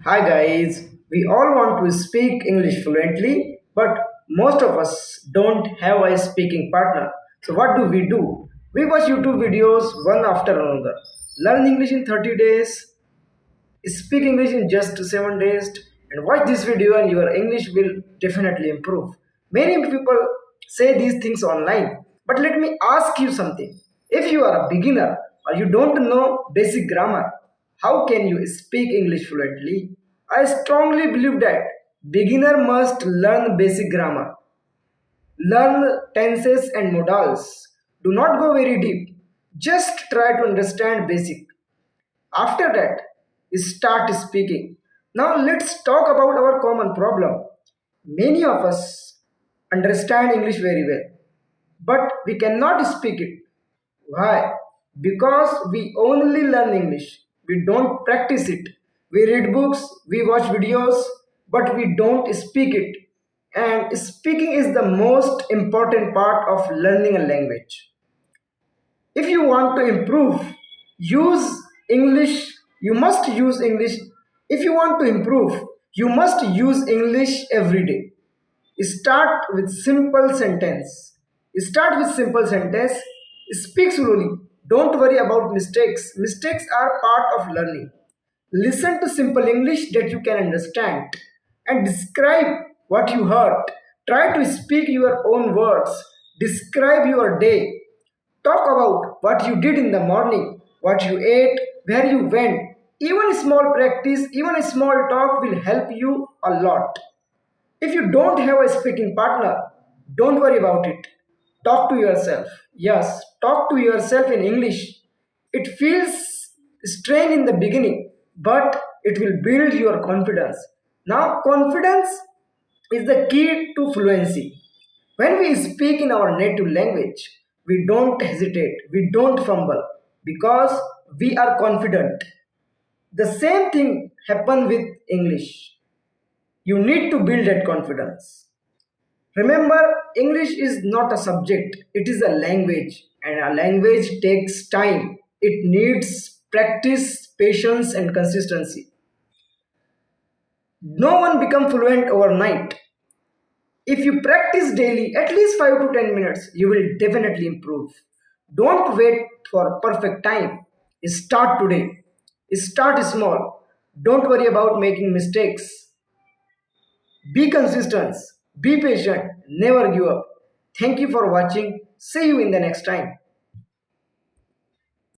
Hi guys, we all want to speak English fluently, but most of us don't have a speaking partner. So what do? We watch YouTube videos one after another. Learn English in 30 days, speak English in just 7 days, and watch this video and your English will definitely improve. Many people say these things online, but let me ask you something. If you are a beginner or you don't know basic grammar, how can you speak English fluently? I strongly believe that beginner must learn basic grammar, learn tenses and modals. Do not go very deep. Just try to understand basic. After that, start speaking. Now let's talk about our common problem. Many of us understand English very well, but we cannot speak it. Why? Because we only learn English. We don't practice it. We read books, we watch videos, but we don't speak it. And speaking is the most important part of learning a language. If you want to improve, use English. You must use English. If you want to improve, you must use English every day. Start with simple sentence. Speak slowly. Don't worry about mistakes are part of learning. Listen to simple English that you can understand and describe what you heard. Try to speak your own words. Describe your day. Talk about what you did in the morning, what you ate, where you went. Even a small talk will help you a lot. If you don't have a speaking partner, don't worry about it. Talk to yourself. Yes, talk to yourself in English. It feels strange in the beginning, but it will build your confidence. Now, confidence is the key to fluency. When we speak in our native language, we don't hesitate, we don't fumble because we are confident. The same thing happens with English. You need to build that confidence. Remember, English is not a subject, it is a language, and a language takes time. It needs practice, patience, and consistency. No one becomes fluent overnight. If you practice daily, at least 5 to 10 minutes, you will definitely improve. Don't wait for perfect time. Start today. Start small. Don't worry about making mistakes. Be consistent, be patient, never give up. Thank you for watching. See you in the next time.